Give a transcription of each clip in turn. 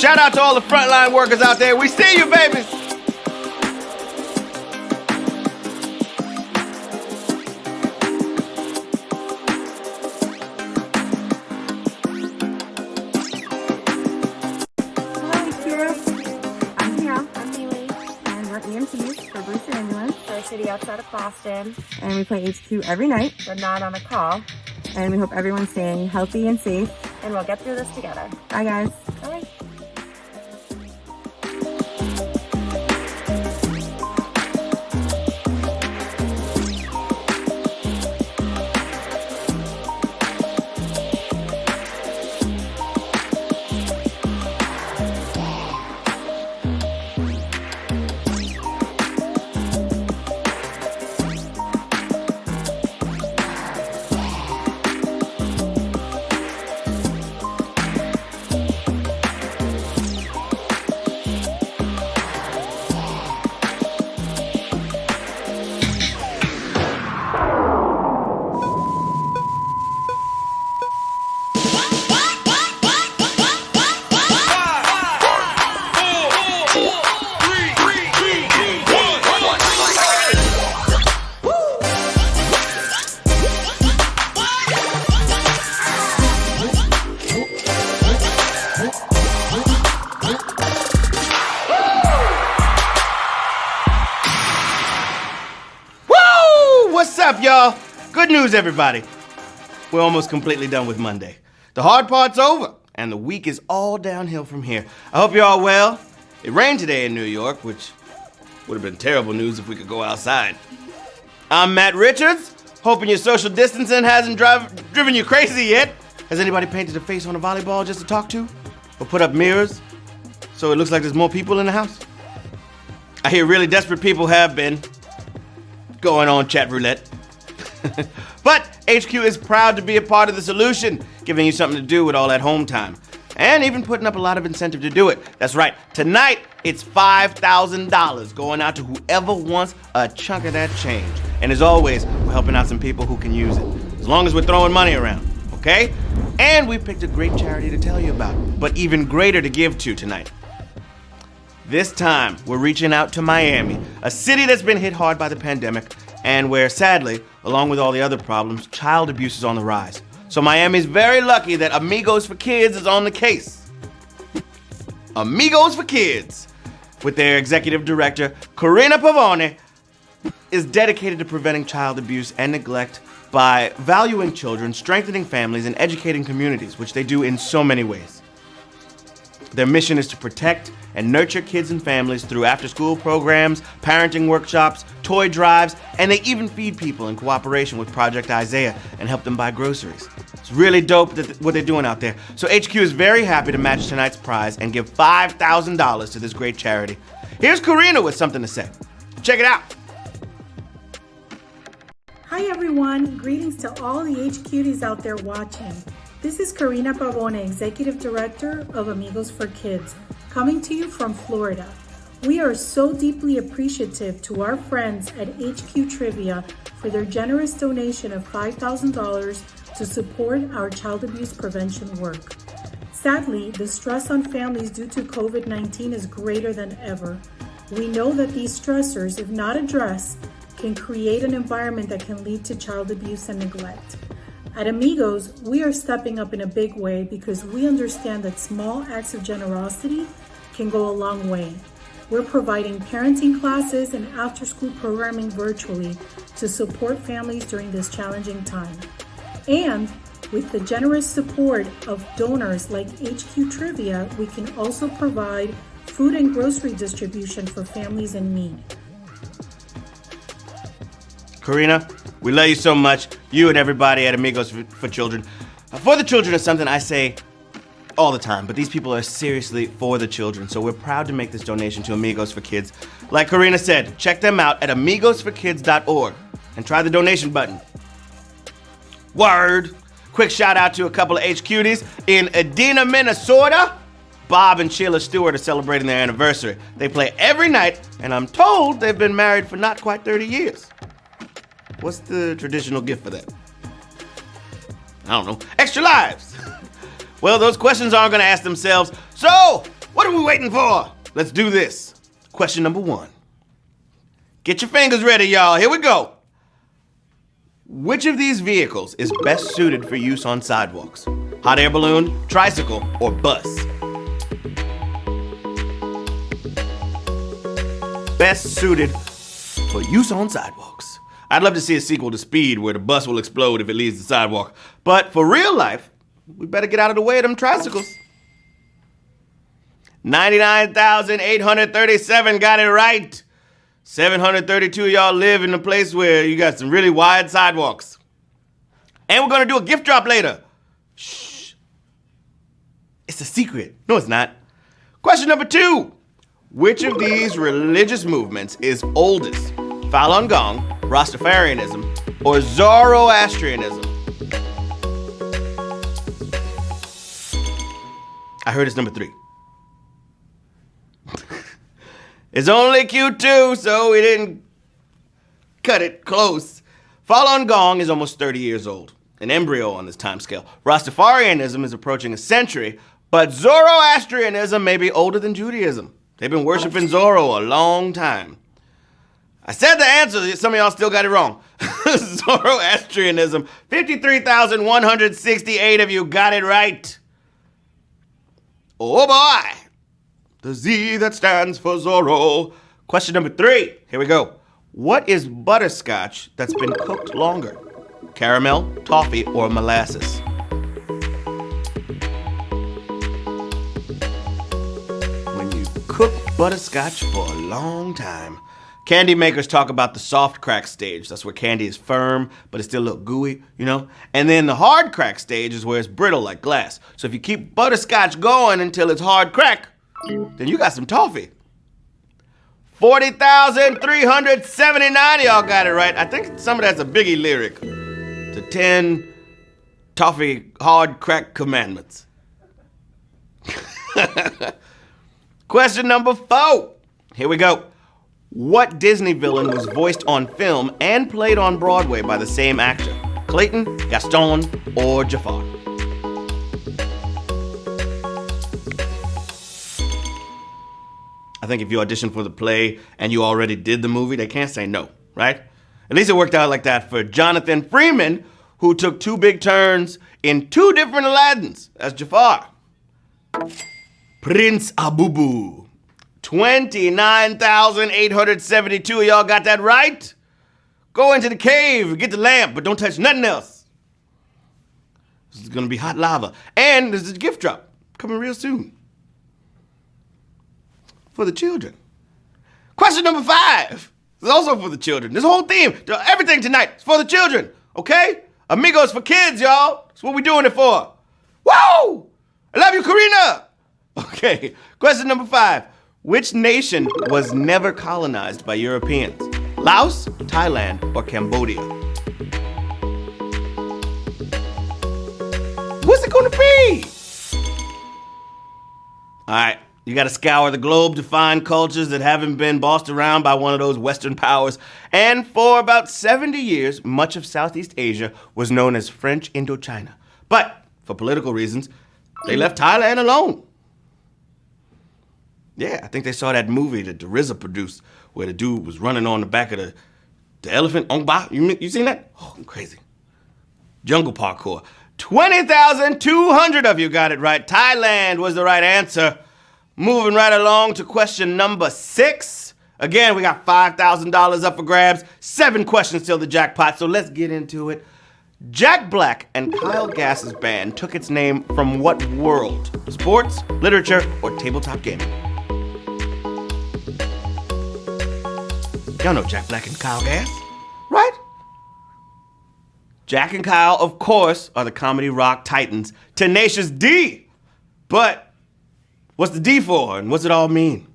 Shout out to all the frontline workers out there. We see you, babies. City outside of Boston, and we play HQ every night, but not on a call. And we hope everyone's staying healthy and safe. And we'll get through this together. Bye, guys. Bye. What's up, y'all? Good news, everybody. We're almost completely done with Monday. The hard part's over, and the week is all downhill from here. I hope you're all well. It rained today in New York, which would have been terrible news if we could go outside. I'm Matt Richards, hoping your social distancing hasn't driven you crazy yet. Has anybody painted a face on a volleyball just to talk to? Or put up mirrors so it looks like there's more people in the house? I hear really desperate people have been going on chat roulette. But HQ is proud to be a part of the solution, giving you something to do with all that home time. And even putting up a lot of incentive to do it. That's right, tonight it's $5,000 going out to whoever wants a chunk of that change. And as always, we're helping out some people who can use it. As long as we're throwing money around, okay? And we picked a great charity to tell you about, but even greater to give to tonight. This time, we're reaching out to Miami, a city that's been hit hard by the pandemic, and where, sadly, along with all the other problems, child abuse is on the rise. So Miami's very lucky that Amigos for Kids is on the case. Amigos for Kids, with their executive director, Karina Barone, is dedicated to preventing child abuse and neglect by valuing children, strengthening families, and educating communities, which they do in so many ways. Their mission is to protect and nurture kids and families through after-school programs, parenting workshops, toy drives, and they even feed people in cooperation with Project Isaiah and help them buy groceries. It's really dope what they're doing out there. So HQ is very happy to match tonight's prize and give $5,000 to this great charity. Here's Karina with something to say. Check it out. Hi everyone, greetings to all the HQties out there watching. This is Karina Barone, Executive Director of Amigos for Kids, coming to you from Florida. We are so deeply appreciative to our friends at HQ Trivia for their generous donation of $5,000 to support our child abuse prevention work. Sadly, the stress on families due to COVID-19 is greater than ever. We know that these stressors, if not addressed, can create an environment that can lead to child abuse and neglect. At Amigos, we are stepping up in a big way because we understand that small acts of generosity can go a long way. We're providing parenting classes and after-school programming virtually to support families during this challenging time. And with the generous support of donors like HQ Trivia, we can also provide food and grocery distribution for families in need. Karina, we love you so much. You and everybody at Amigos for Children. For the children is something I say all the time, but these people are seriously for the children, so we're proud to make this donation to Amigos for Kids. Like Karina said, check them out at amigosforkids.org and try the donation button. Word! Quick shout out to a couple of HQties in Edina, Minnesota. Bob and Sheila Stewart are celebrating their anniversary. They play every night, and I'm told they've been married for not quite 30 years. What's the traditional gift for that? I don't know. Extra lives. Well, those questions aren't going to ask themselves. So, What are we waiting for? Let's do this. Question number 1. Get your fingers ready, y'all. Here we go. Which of these vehicles is best suited for use on sidewalks? Hot air balloon, tricycle, or bus? Best suited for use on sidewalks. I'd love to see a sequel to Speed where the bus will explode if it leaves the sidewalk. But for real life, we better get out of the way of them tricycles. 99,837 got it right. 732 of y'all live in a place where you got some really wide sidewalks. And we're gonna do a gift drop later. Shh. It's a secret. No, it's not. Question number 2. Which of these religious movements is oldest? Falun Gong, Rastafarianism, or Zoroastrianism? I heard it's number 3. It's only Q2, so we didn't cut it close. Falun Gong is almost 30 years old, an embryo on this timescale. Rastafarianism is approaching a century, but Zoroastrianism may be older than Judaism. They've been worshiping Zorro a long time. I said the answer, some of y'all still got it wrong. Zoroastrianism, 53,168 of you got it right. Oh boy. The Z that stands for Zorro. Question number 3. Here we go. What is butterscotch that's been cooked longer? Caramel, toffee, or molasses? When you cook butterscotch for a long time. Candy makers talk about the soft crack stage. That's where candy is firm, but it's still a little gooey, you know? And then the hard crack stage is where it's brittle like glass. So if you keep butterscotch going until it's hard crack, then you got some toffee. 40,379 y'all got it right. I think some of that's a Biggie lyric. The 10 toffee hard crack commandments. Question number 4. Here we go. What Disney villain was voiced on film and played on Broadway by the same actor? Clayton, Gaston, or Jafar? I think if you audition for the play and you already did the movie, they can't say no, right? At least it worked out like that for Jonathan Freeman, who took 2 big turns in 2 different Aladdins as Jafar. Prince Abubu. 29,872 of y'all got that right? Go into the cave, get the lamp, but don't touch nothing else. This is gonna be hot lava. And there's a gift drop coming real soon. For the children. Question number 5 is also for the children. This whole theme, everything tonight is for the children, okay? Amigos for kids, y'all. That's what we're doing it for. Whoa! I love you, Karina! Okay, question number 5. Which nation was never colonized by Europeans? Laos, Thailand, or Cambodia? What's it gonna be? All right. You gotta scour the globe to find cultures that haven't been bossed around by one of those Western powers. And for about 70 years, much of Southeast Asia was known as French Indochina. But for political reasons, they left Thailand alone. Yeah, I think they saw that movie that the RZA produced where the dude was running on the back of the elephant. You seen that? Oh, crazy. Jungle parkour. 20,200 of you got it right. Thailand was the right answer. Moving right along to question number 6. Again, we got $5,000 up for grabs. 7 questions till the jackpot, so let's get into it. Jack Black and Kyle Gass's band took its name from what world? Sports, literature, or tabletop gaming? Y'all know Jack Black and Kyle Gass, right? Jack and Kyle, of course, are the comedy rock titans Tenacious D. But what's the D for, and what's it all mean?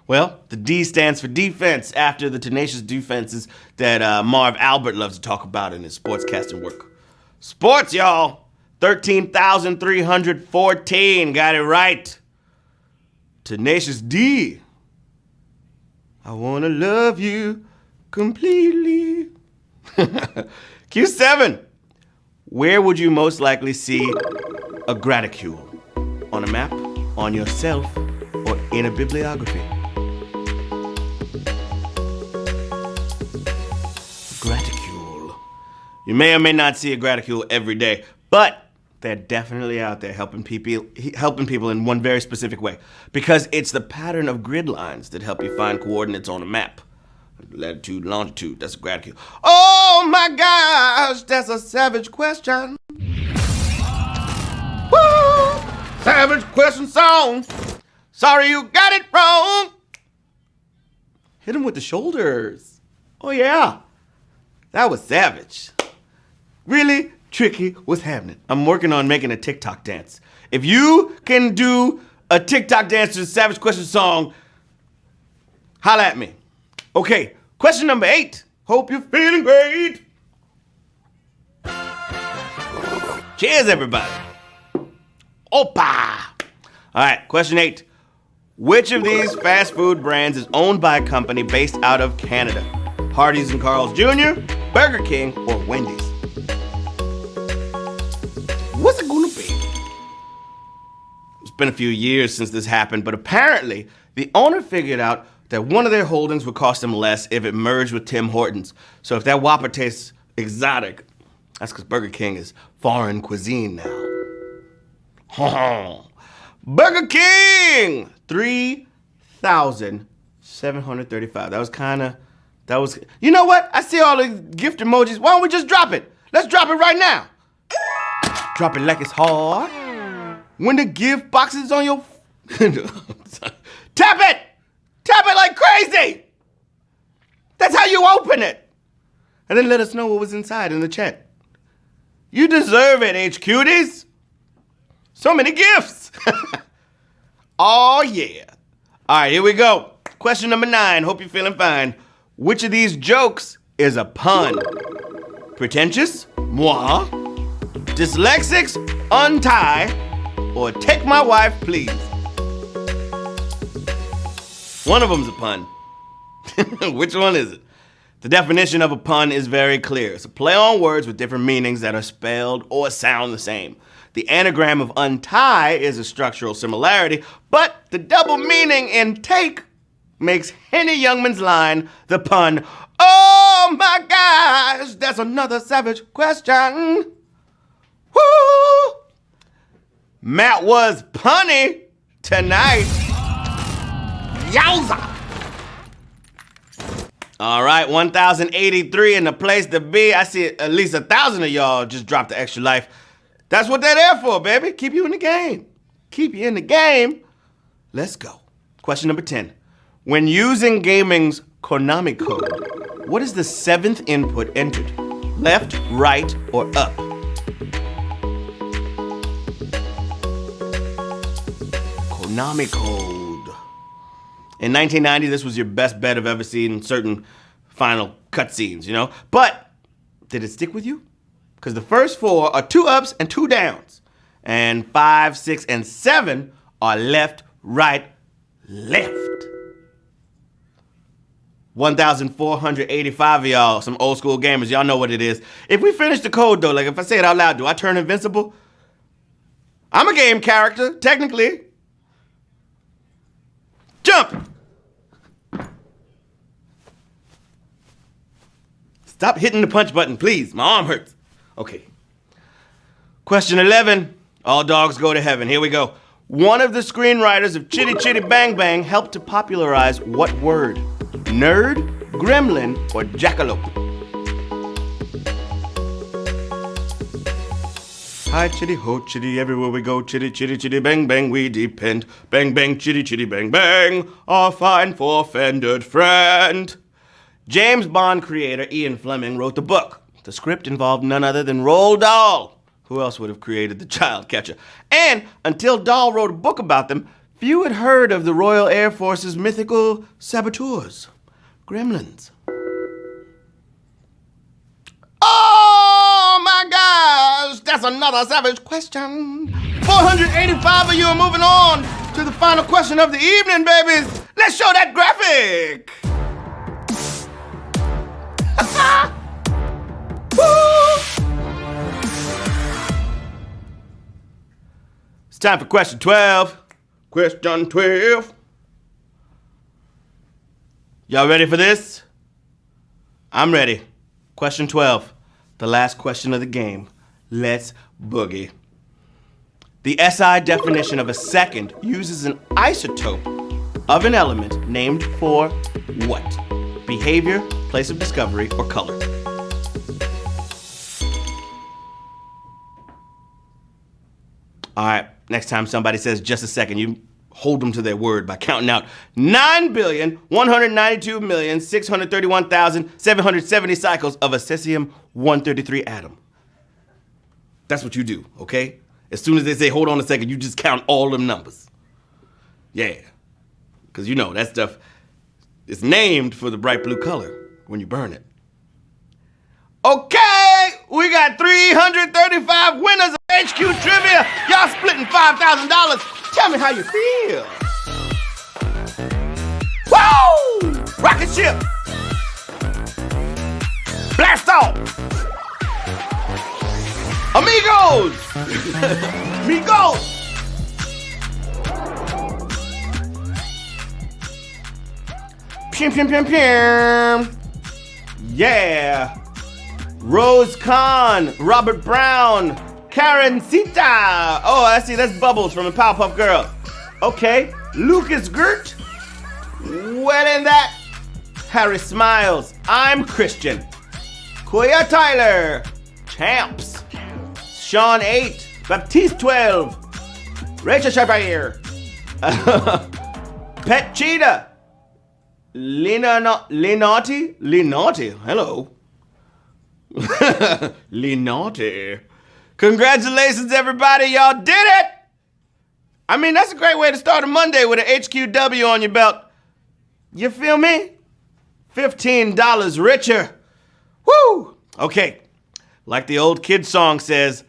Well, the D stands for defense, after the tenacious defenses that Marv Albert loves to talk about in his sportscasting work. Sports, y'all. 13,314 got it right. Tenacious D. I wanna love you completely. Q7. Where would you most likely see a graticule? On a map, on your cell or in a bibliography? Graticule. You may or may not see a graticule every day, but they're definitely out there helping people in one very specific way, because it's the pattern of grid lines that help you find coordinates on a map. Latitude, longitude, that's a graticule. Oh my gosh, that's a savage question. Woo! Savage question song. Sorry you got it wrong. Hit him with the shoulders. Oh yeah, that was savage. Really tricky, what's happening? I'm working on making a TikTok dance. If you can do a TikTok dance to the Savage Question song, holla at me. Okay, question number 8. Hope you're feeling great. Cheers, everybody. Opa! All right, question 8. Which of these fast food brands is owned by a company based out of Canada? Hardee's and Carl's Jr., Burger King, or Wendy's? What's it gonna be? It's been a few years since this happened, but apparently the owner figured out that one of their holdings would cost them less if it merged with Tim Hortons. So if that Whopper tastes exotic, that's because Burger King is foreign cuisine now. Burger King! 3,735. That was, you know what? I see all the gift emojis. Why don't we just drop it? Let's drop it right now. Drop it like it's hard. When the gift box is on your... Tap it! Tap it like crazy! That's how you open it. And then let us know what was inside in the chat. You deserve it, H-Cuties. So many gifts. Oh, yeah. All right, here we go. Question number 9. Hope you're feeling fine. Which of these jokes is a pun? Pretentious? Moi. Dyslexics? Untie. Or take my wife, please. One of them's a pun. Which one is it? The definition of a pun is very clear. It's a play on words with different meanings that are spelled or sound the same. The anagram of untie is a structural similarity, but the double meaning in take makes Henny Youngman's line the pun. Oh my gosh, that's another savage question. Woo! Matt was punny tonight. Yowza! All right, 1,083 in the place to be. I see at least 1,000 of y'all just dropped the extra life. That's what they're there for, baby. Keep you in the game. Keep you in the game. Let's go. Question number 10. When using gaming's Konami code, what is the 7th input entered? Left, right, or up? Konami code. In 1990, this was your best bet I've ever seen in certain final cutscenes, you know? But did it stick with you? Because the first 4 are 2 ups and 2 downs. And 5, 6, and 7 are left, right, left. 1,485 of y'all, some old school gamers, y'all know what it is. If we finish the code though, like if I say it out loud, do I turn invincible? I'm a game character, technically. Jump! Stop hitting the punch button, please. My arm hurts. Okay. Question 11. All dogs go to heaven. Here we go. One of the screenwriters of Chitty Chitty Bang Bang helped to popularize what word? Nerd, gremlin, or jackalope? Hi, chitty ho, chitty, everywhere we go, chitty, chitty, chitty, bang, bang, we depend. Bang, bang, chitty, chitty, bang, bang, our fine four-fendered friend. James Bond creator Ian Fleming wrote the book. The script involved none other than Roald Dahl. Who else would have created the child catcher? And until Dahl wrote a book about them, few had heard of the Royal Air Force's mythical saboteurs, gremlins. Oh my gosh, that's another savage question. 485 of you are moving on to the final question of the evening, babies. Let's show that graphic. It's time for question 12. Question 12. Y'all ready for this? I'm ready. Question 12, the last question of the game. Let's boogie. The SI definition of a second uses an isotope of an element named for what? Behavior, place of discovery, or color? All right, next time somebody says just a second, you hold them to their word by counting out 9,192,631,770 cycles of a cesium-133 atom. That's what you do, okay? As soon as they say, hold on a second, you just count all them numbers. Yeah, because you know that stuff is named for the bright blue color when you burn it. Okay, we got 335 winners of HQ Trivia. Y'all splitting $5,000. Tell me how you feel. Woo! Rocket ship. Blast off. Amigos. Amigos. Pim, pim, pim, pim. Yeah. Rose Khan, Robert Brown, Karen Sita. Oh, I see, that's Bubbles from the Powerpuff Girls. Okay, Lucas Gert. Well in that. Harry Smiles, I'm Christian. Koya Tyler, Champs. Sean 8, Baptiste 12, Rachel Shapiro. Pet Cheetah. Linaughty, hello. Linaughty. Congratulations, everybody. Y'all did it. I mean, that's a great way to start a Monday with an HQW on your belt. You feel me? $15 richer. Woo! Okay. Like the old kid song says,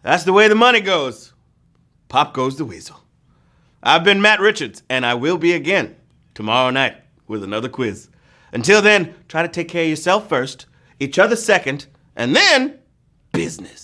that's the way the money goes. Pop goes the weasel. I've been Matt Richards, and I will be again tomorrow night with another quiz. Until then, try to take care of yourself first, each other second, and then business.